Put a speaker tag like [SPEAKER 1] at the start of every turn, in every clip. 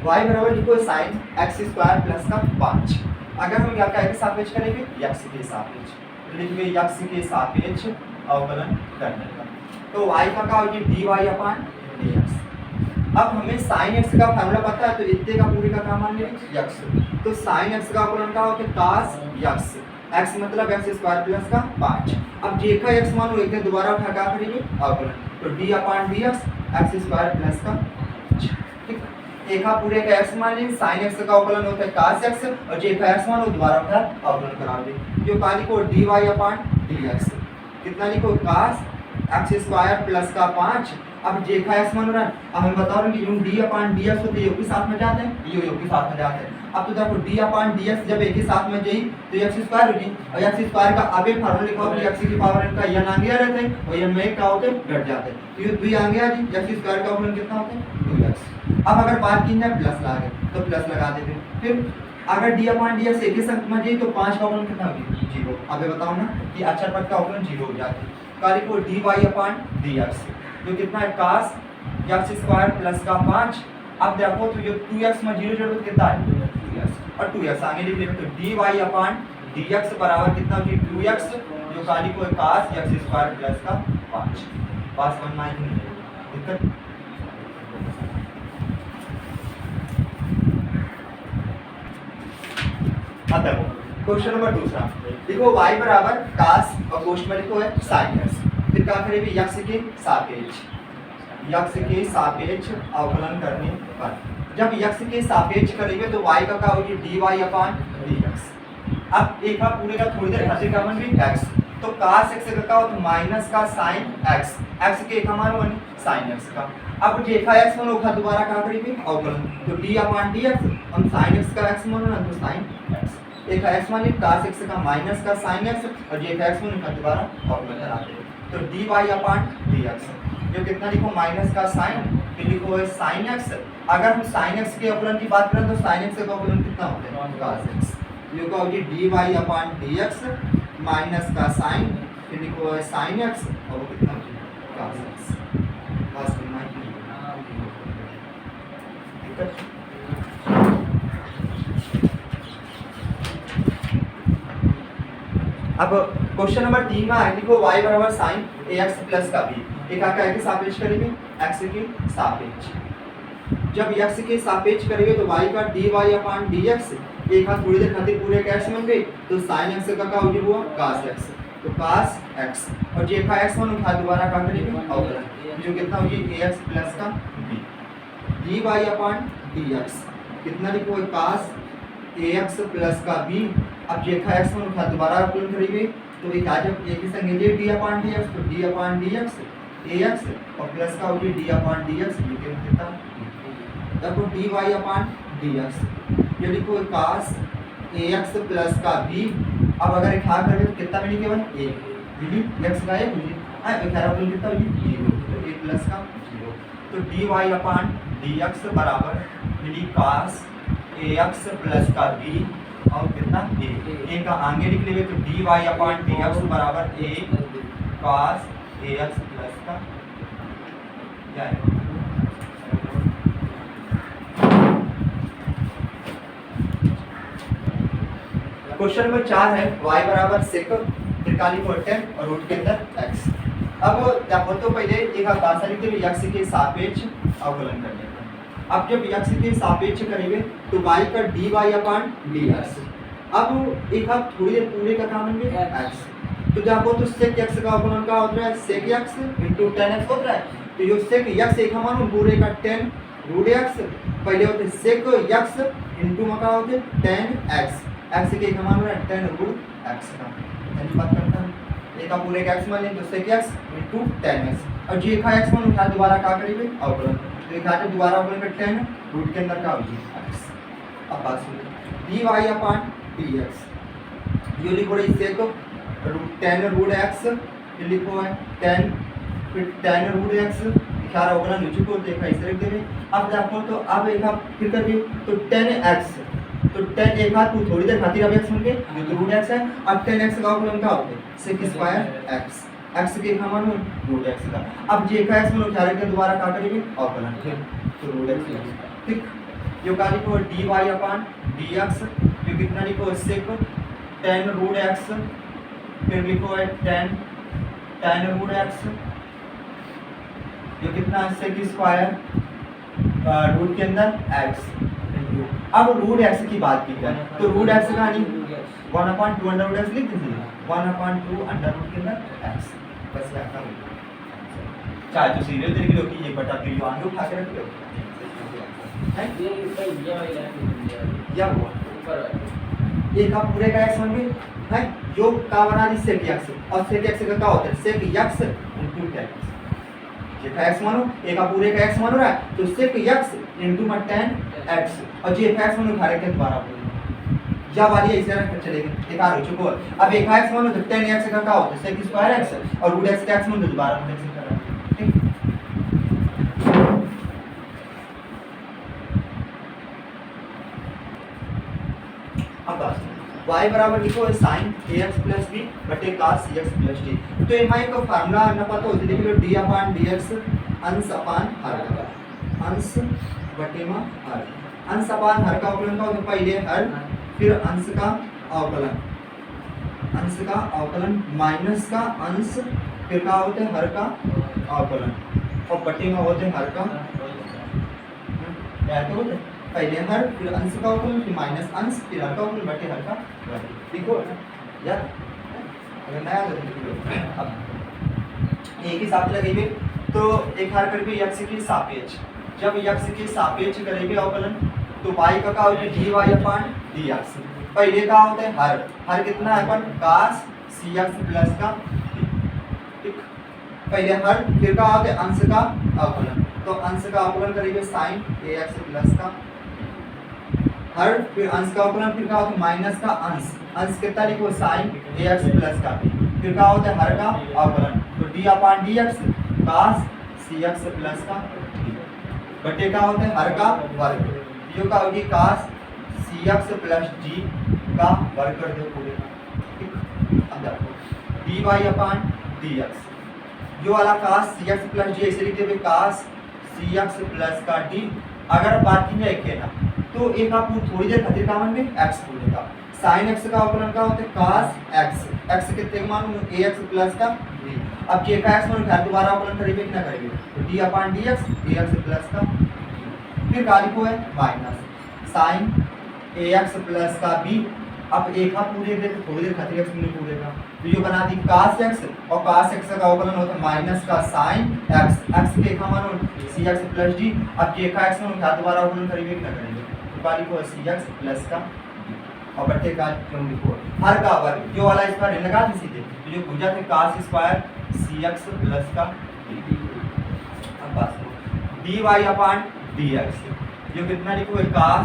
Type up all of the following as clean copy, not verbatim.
[SPEAKER 1] y बराबर लिखो sine x square plus का 5। अगर हम क्या के सापेक्ष करेंगे, x के सापेक्ष, तो लिखेंगे x के सापेक्ष अवकलन करने का। तो y का क्या होगी dy अपान dx। अब हमें sin x का फार्मूला पता है, तो इतने का पूरे का क्या मान लेंगे x। तो sin x का अवकलन क्या होगा cos x, x मतलब x स्क्वायर प्लस का 5। अब j का x मान लो, एक दिन दोबारा उठा क्या करेंगे अवकलन, तो d अपान dx x स्क्वायर प्लस का 5। ठीक, एक पूरे का x मान लेंगे, sin x का अवकलन होता है cos x, और j का x मान लो दोबारा उठा अवकलन करा देंगे। जो का लिखो dy अपान dx, कितना लिखो cos x स्क्वायर प्लस का 5। अब j का x मान रहा है, अब हम बता रहे हैं कि यूं d अपान dx होते योग के साथ में जाते हैं, ये योग के साथ में जाते हैं। अब तो देखो d अपान dx जब एक ही साथ में जाई तो x स्क्वायर होगी, और x स्क्वायर का अब एक फार्मूला लिखा होगा x की पावर n का n आगे आ रहते हैं, और n में क्या होते हैं घट जाते हैं, तो ये 2 आगे आ जी, x स्क्वायर का अवकलन कितना होता है 2x। अब अगर बात की जाए प्लस लगा तो प्लस लगा देते हैं। फिर अगर d अपान dx एक ही संख्या में जाई तो 5 का अवकलन कितना होगी 0। अब बताओ ना कि अक्षर पद का अवकलन 0 हो जाता है। काली को dy अपान dx जो कितना है cos x स्क्वायर प्लस का 5। अब देखो तो जो 2x में 0 जोड़ो तो कितना है 2x, और 2x आगे लिख लेंगे, तो dy अपान dx बराबर कितना होगी 2x, जो काली को cos x स्क्वायर प्लस का 5। पास बनना ही नहीं है दिक्कत। अब देखो क्वेश्चन नंबर दूसरा, देखो y बराबर cos और क्वेश्चन में लिखो है sin x। फिर क्या करेंगे x के सापेक्ष अवकलन करने पर, जब x के सापेक्ष करेंगे तो y का क्या होगी dy अपान dx। अब एक बार पूरे का थोड़ी देर खातिर का मान भी x, तो cos x का क्या होता है माइनस का sin x, x के एक मान बनी sin x का। अब j का x मान होगा दोबारा क्या करेंगे अवकलन, तो d अपान dx, हम sin x का x मान ना तो sin x, एक x मान cos x का माइनस का sin x, और j का x मान का दोबारा अवकलन कराते हैं, तो dy अपान dx जो कितना लिखो माइनस का sin, फिर लिखो है sin x। अगर हम sin x के अवकलन की बात करें तो sin x का अवकलन कितना होता है cos x, जो का होगी dy अपान dx माइनस का sin, फिर लिखो है sin x, और वो कितना होगा cos x। बस इतना ही ठीक अब क्वेश्चन नंबर 3 में है, लिखो y बराबर sin ax प्लस का b, एक आका के सापेक्ष करेंगे x के सापेक्ष। जब x के सापेक्ष करेंगे तो y का dy अपान dx, एक हाथ थोड़ी देर खातिर पूरे का x बन गई, तो sin x का क्या हो हुआ cos x, तो cos x, और j का x मान उठा दोबारा क्या करेंगे अवकलन, जो कितना होगी ax प्लस का b, dy अपान dx कितना लिखो cos ax प्लस का b। अब j का x मान उठा दोबारा अवकलन करेंगे, तो एक आज एक ही संज्ञा d अपान dx, तो d अपान dx ax, और प्लस का होगी d अपान dx, लिखे कितना देखो dy अपान dx, ये लिखो cos ax प्लस का b। अब अगर एक भाग करेंगे तो कितना मिलेगा केवल 1, मिली x का 1 मिली, हां तो खैर अवकलन कितना होगी 0, तो 1 प्लस का 0, तो dy अपान dx बराबर मिली cos ax प्लस का b, और कितना a का आगे लिख लेंगे, तो dy अपान dx बराबर a cos ax प्लस का क्या है क्वेश्चन नंबर 4 है y बराबर sec त्रिकाली को 10 और रूट के अंदर x। अब क्या बोलते हो पहले एक आशा लिखते हैं x के सापेक्ष अवकलन करने का। अब जब x के सापेक्ष करेंगे तो y का dy अपान dx, अब एक आप थोड़ी देर पूरे का काम लेंगे x, तो जब बोलते तो sec x का अवकलन का होता है sec x * tan x होता है, तो ये sec x एक मानो पूरे का 10 रूट x, पहले होते sec x इनटू में क्या होते tan x, x के एक मान है 10 रूट x का, यानी बात करता है एक पूरे का x मान लें तो sec x into tan x, और j का x मान उठा दोबारा क्या करेंगे अवकलन, तो एक आते दोबारा अवकलन कर 10 रूट के अंदर का होगी x। अब बात सुनिए dy अपान dx, ये लिखो रे sec रूट 10 रूट x, ये लिखो है 10 फिर 10 रूट x, इशारा अवकलन नीचे को देखा इसे लिख देंगे। अब देखो तो अब एक आप फिर करिए तो 10x, तो 10 एक हाथ तू थोड़ी देर खातिर अब x बन गए जो तो रूट x है, अब 10x का अवकलन क्या होता है sec स्क्वायर x, x के मान रूट x का। अब j का x मान उठा के दोबारा क्या करेंगे अवकलन, फिर तो रूट x ठीक। यो का लिखो dy अपान dx, ये कितना लिखो सेक tan रूट x, फिर लिखो है tan रूट x, ये कितना सेक स्क्वायर रूट के अंदर x। अब रूट x की बात की जाए तो रूट x का नहीं 1/2 अंडर रूट x लिख दीजिए, 1/2 अंडर रूट के अंदर x, बस ये आपका चाहे तो सीरियल तरीके लो कि ये बटा के यो आगे उठा के रख लो है या हुआ ऊपर ये का पूरे का x बन गए है, जो का बना दी सेक x, और सेक x का क्या होता है सेक x इनटू tan x, ये का x मानो एक का पूरे का x मानो रहा है तो सेक x इनटू tan x, और जो x मानो खा रहे थे दोबारा बोल या वाली ऐसे रख चलेगी एक आ हो चुको। अब एक x मानो तो tan x का क्या होता है सेक स्क्वायर x, और रूट x का x मानो तो दोबारा रूट x का, ठीक। अब y बराबर लिखो है sin ax plus b बटे cos cx plus d। तो एमआई का फार्मूला ना पता हो तो लिख लो d अपान dx अंश अपान हर का, अंश बटे में हर, अंश अपान हर का अवकलन का होता है पहले हर फिर अंश का अवकलन, अंश का अवकलन माइनस का अंश फिर का होता है हर का अवकलन, और बटे में होते हैं हर का क्या होता है पहले हर फिर अंश का अवकलन फिर माइनस अंश फिर हर का अवकलन बटे हर का वर्ग, लिखो यार अगर नया तो लिख लो। अब एक ही साथ लगेंगे तो एक हर करके x के सापेक्ष, जब x के सापेक्ष करेंगे अवकलन तो y का क्या होगा dy अपान dx, पहले का होता है हर, हर कितना है अपन cos cx प्लस का d, ठीक। पहले हर फिर का होता है अंश का अवकलन, तो अंश का अवकलन करेंगे sin ax प्लस का हर फिर अंश का अवकलन फिर क्या होता है माइनस का अंश, अंश कितना लिखो sin ax प्लस का b, फिर क्या होता है हर का अवकलन तो d अपान dx cos cx प्लस का d, बटे का होता है हर का वर्ग, जो का होगी cos cx प्लस d का वर्ग कर दो पूरे का, ठीक। अब देखो dy अपान dx, जो वाला cos cx प्लस d ऐसे लिखते हैं cos cx प्लस का d, अगर बात की जाए के ना तो एक आप थोड़ी देर खातिर का मान में x पूरे का, sin x का अवकलन का होता है cos x, x कितने का मान ax प्लस का d, अब j का x मान क्या दोबारा अवकलन करेंगे कि ना करेंगे तो d अपान dx ax प्लस का, फिर का लिखो है माइनस sin ax प्लस का b, अब एक आप पूरे देर थोड़ी देर खातिर x नहीं पूरे का तो ये बना दी cos x, और cos x का अवकलन होता है माइनस का sin x, x के का मान cx प्लस d, अब j का x मान क्या दोबारा अवकलन करेंगे कि ना करेंगे वाली को cx प्लस का और बटे का क्यों लिखो हर का वर्ग, जो वाला इस पर लगा दी सीधे तो जो भुजा थे cos स्क्वायर cx प्लस का d। अब बात dy अपान dx, जो कितना लिखो है cos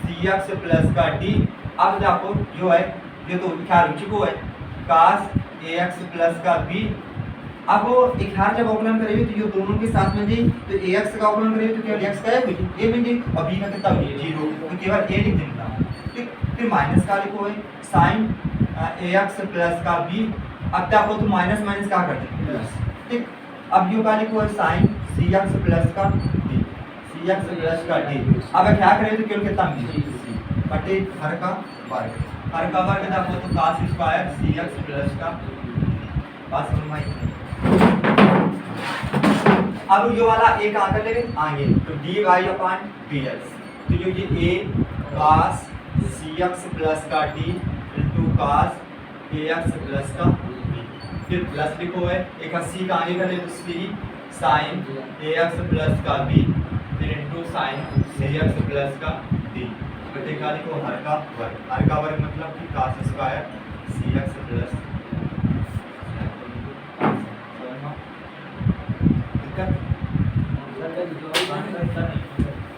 [SPEAKER 1] cx प्लस का d। अब देखो जो है ये तो ख्याल को है cos ax प्लस का b, अब एक हार जब अवकलन करेंगे तो ये दोनों के साथ में जी तो ax का अवकलन करेंगे तो केवल x का है a में जी और b का कितना हो 0 तो केवल a लिख देना, ठीक। फिर माइनस का लिखो है sin ax प्लस का b, अब क्या हो तो माइनस माइनस क्या कर देंगे प्लस, ठीक। अब यो का लिखो है sin cx प्लस का d, cx प्लस का d, अब क्या करें तो केवल कितना c बटे हर का वर्ग, हर का वर्ग देखो तो cos स्क्वायर cx प्लस का, बात समझ में आई। अब ये वाला एक आकर लेंगे आगे तो dy अपान dx, तो जो ये a cos cx प्लस का d into cos ax plus का b, फिर प्लस लिखो है एक c का आगे कर ले तो c sin ax प्लस का b, फिर इंटू sin cx प्लस का d, बटे का लिखो हर का वर्ग, हर का वर्ग मतलब कि cos स्क्वायर cx प्लस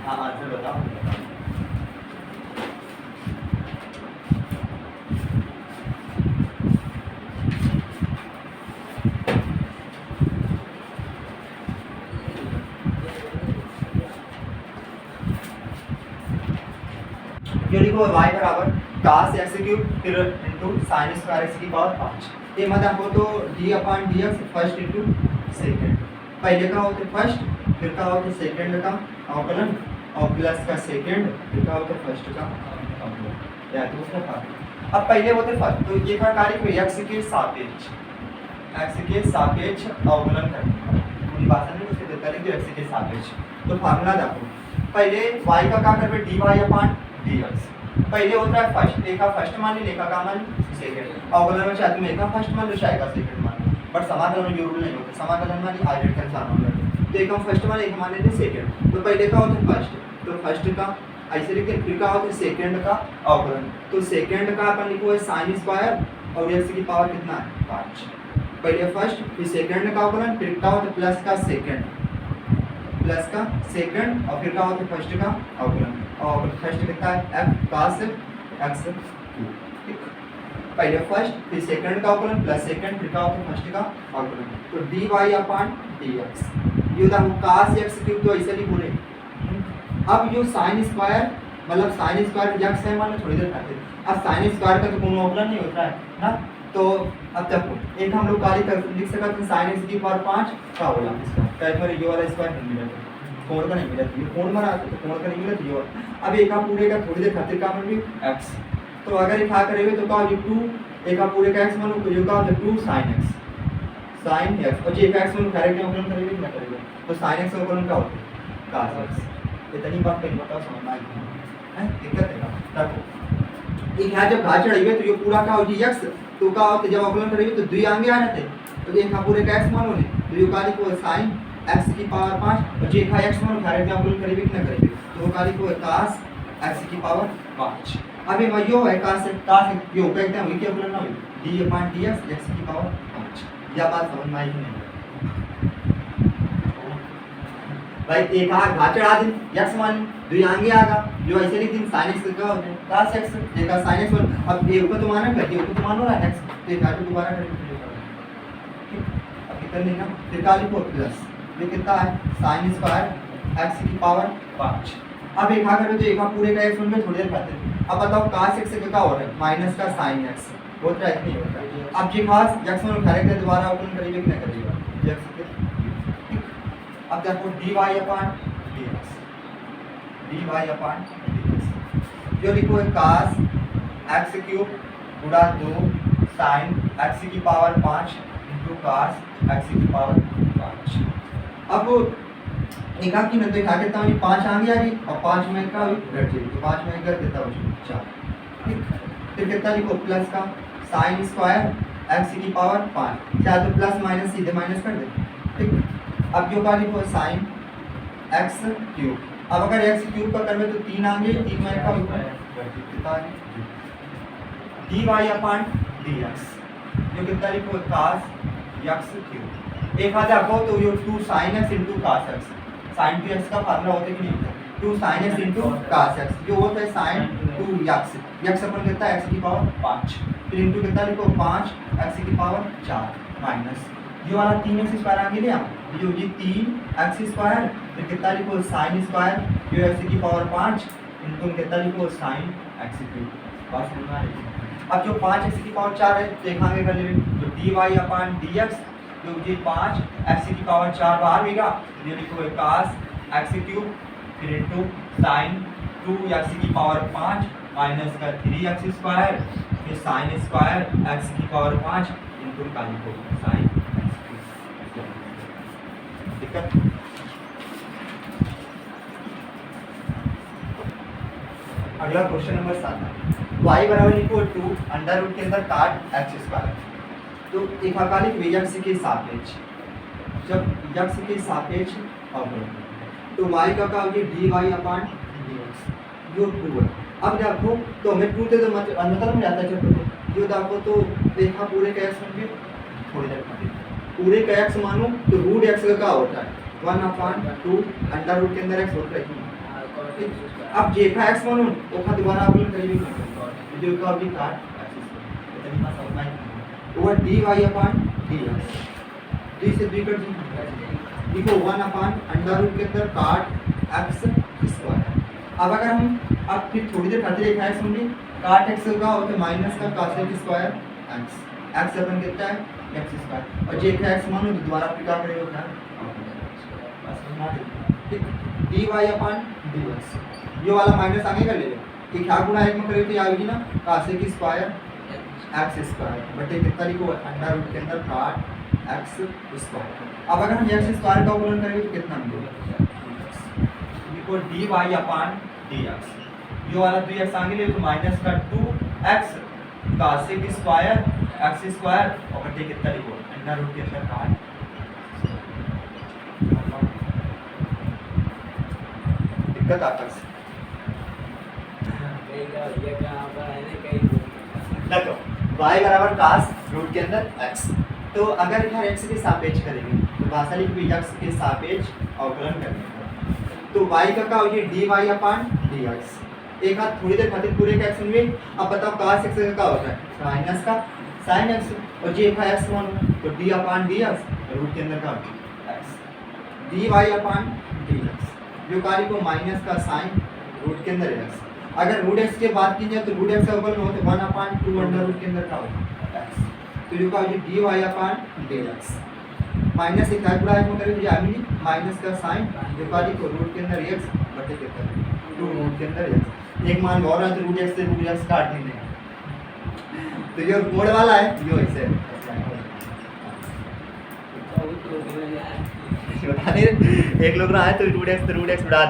[SPEAKER 1] हाँ आंसर बताओ। ये लिखो y बराबर cos x क्यूब फिर इनटू sin स्क्वायर x की पावर 5, ये मतलब आपको तो d अपान dx फर्स्ट इनटू सेकंड, पहले का होता है फर्स्ट फिर का होता है सेकंड का अवकलन और प्लस का सेकेंड फिर क्या होता है फर्स्ट का अवकलन या दूसरा भाग। अब पहले होते फर्स्ट, तो ये था कार्य को x के सापेक्ष अवकलन करना पूरी भाषा में उसे देता है कि x के सापेक्ष। तो फार्मूला देखो, पहले y का क्या करबे dy/dx। पहले होता है फर्स्ट, एक का फर्स्ट मान ली, एक का मान ली सेकंड। अवकलन में चाहे तुम एक का फर्स्ट मान लो चाहे का सेकंड मान लो, बट समाकलन में ये रूल नहीं होता। समाकलन में आइडेंटिटी के अनुसार होगा, तो एक हम फर्स्ट मान एक मान लेते सेकंड। तो पहले का होता है फर्स्ट, तो फर्स्ट का ऐसे लिखते हैं, फिर का होता है सेकंड का अवकलन। तो सेकंड का अपन लिखो है sin स्क्वायर और x की पावर कितना है 5। पहले फर्स्ट फिर सेकंड का अवकलन, फिर का होता है प्लस का सेकंड और फिर का होता है फर्स्ट का अवकलन। और फर्स्ट कितना है f cos x क्यूब। ठीक, पहले फर्स्ट फिर सेकंड का अवकलन प्लस सेकंड फिर का होता है फर्स्ट का अवकलन। तो dy/dx ये होता है cos x क्यूब। तो ऐसे लिखो रे। अब यो sin स्क्वायर मतलब sin स्क्वायर x है मान लो, थोड़ी देर खाते। अब sin स्क्वायर का तो कोनो अवकलन नहीं होता है ना। तो अब तक एक हम लोग कार्य कर लिख सकते हैं sin x की पावर 5 का होला इसका टाइप में ये वाला स्क्वायर नहीं मिला, कोण का नहीं मिला, ये कोण बना तो कोण का नहीं मिला तो ये। अब एक का पूरे का थोड़ी देर खातिर का मान ली x। तो अगर ये खा करेंगे तो का ये 2 एक का पूरे का x मान लो, तो ये का होता है 2 sin x और जे का x मान लो डायरेक्ट अवकलन करेंगे क्या करेंगे, तो sin x अवकलन का होता है cos x। इतनी बात कहीं बताओ समझ में आई है, दिक्कत है ना। देखो एक यहाँ जब घात चढ़ाइए तो ये पूरा का हो जी x, तो का होता है जब अवकलन करेंगे तो 2 आगे आ जाते हैं। तो ये का पूरे का x मानो ने, तो ये काली को sin x की पावर 5 और जे का x मानो डायरेक्ट अवकलन करेंगे कि ना करेंगे, तो वो काली को cos x की पावर 5। अब ये यो है cos यो कहते हैं वही अवकलन ना dy/dx x की पावर 5। यह बात समझ में आई नहीं भाई। एक घात चढ़ा दिन x मान 2 आगे आगा, जो ऐसे लिख दिन sin x का होता है cos x देखा sin x। अब ये ऊपर तो माना करती है, ऊपर तो मानो रहा x, तो एक घाट दोबारा करेंगे। ठीक, अब कितना नहीं ना, फिर का लिखो प्लस ये कितना है sin स्क्वायर x की पावर 5। अब एक करो तो एक पूरे का x में थोड़ी देर खाते हैं। अब बताओ cos x का हो रहा है माइनस का sin x होता है नहीं होता। अब जी खास x में डायरेक्ट दोबारा अवकलन करेंगे कि नहीं करेगा x के। अब देखो dy/dx जो लिखो है cos x क्यूब गुणा 2 sin x की पावर 5 इंटू cos x की पावर 5। अब एक की ना तो एक आगे था 5 आगे आ गई और 5 में का घट जाएगी, तो 5 में कर देता हूँ 4। ठीक, फिर कितना लिखो प्लस का sin स्क्वायर x की पावर 5, चाहे तो प्लस माइनस सीधे माइनस कर दे। ठीक, अब जो का लिखो sin x क्यूब। अब अगर x क्यूब का करवे तो 3 आगे 3 में का कितना dy/dx जो कितना लिखो cos x क्यूब। एक हाथ आपको तो ये 2 sin x into cos x, sin to x का फार्मूला होता है कि नहीं होता, 2 sin x into cos x जो होता है sin 2x x अपन कितना x की पावर 5, फिर इनटू कितना लिखो 5 x की पावर 4 माइनस ये वाला 3x स्क्वायर आगे ले आओ, जो ये 3x स्क्वायर फिर कितना लिखो sin स्क्वायर जो x की पावर 5 इनटू कितना लिखो sin x क्यूब। बात समझ में आ रही है। अब जो 5x की पावर 4 है देखांगे कर ले तो dy/dx जो ये 5x की पावर 4 बाहर होगा, ये लिखो cos x क्यूब फिर इनटू sin 2x की पावर 5 माइनस का 3x स्क्वायर फिर sin स्क्वायर x की पावर 5 इनटू का लिखो sin। दिक्कत अगला क्वेश्चन नंबर 7 y बराबर लिखो 2 अंडर रूट के अंदर काट x स्क्वायर। तो एक अकालिक x के सापेक्ष जब x के सापेक्ष अवकलन तो y का क्या होगी dy/dx जो 2 है। अब देखो तो हमें 2 तो मतलब में आता है जब जो देखो तो देखा पूरे का x में थोड़ी देर खाते पूरे का x मानो तो रूट x का क्या होता है 1/2 अंडर रूट के अंदर x होता है। अब जे का x मानो वो का दोबारा अवकलन करेंगे जो का भी काट इतनी बात समझ में वो dy/dx 2 से 2 कर देखो 1/अंडर रूट के अंदर काट x स्क्वायर। अब अगर हम अब फिर थोड़ी देर खाते देखा है समझिए काट x का होता है माइनस का cos x स्क्वायर x अपन कितना है x स्क्वायर और जे का x मानो तो दोबारा फिर क्या करेगा होता है ठीक dy/dx dx ये वाला माइनस आगे कर ले कि क्या गुणा एक में करें तो ये आएगी ना cos की स्क्वायर x स्क्वायर बटे कितना लिखो अंडर रूट के अंदर काट x स्क्वायर। अब अगर हम x स्क्वायर का अवकलन करेंगे तो कितना मिलेगा लिखो dy अपॉन dx ये वाला 2x आगे ले तो माइनस का 2x cos की स्क्वायर x स्क्वायर और बटे कितना लिखो अंडर रूट के अंदर काट दिक्कत आता है देखो y बराबर cos रूट के अंदर x तो अगर यहाँ x के सापेक्ष करेंगे तो भाषा लिख भी x के सापेक्ष अवकलन करेंगे तो y का क्या हो गया dy अपॉन dx एक हाथ थोड़ी देर खातिर पूरे का एक्शन में अब बताओ cos x का क्या होता है माइनस का sin x और j का x मान तो d अपॉन dx रूट के अंदर का x dy अपॉन dx जो कार्य को माइनस का sin रूट के अंदर x अगर रूट x के बात की जाए तो रूट x का अवकलन हो तो 1 अपॉन 2 अंडर रूट के अंदर का होगा x तो जो का हो dy अपॉन dx माइनस एक गुणा एक में करें तो ये आएगी माइनस का sin जो कार्य को रूट के अंदर x बटे कितना 2 रूट के अंदर x एक मान और है तो रूट x से रूट x काट देंगे तो ये मोड़ वाला है यो ऐसे बता दे एक लोग रहा है तो रूट x उड़ा दे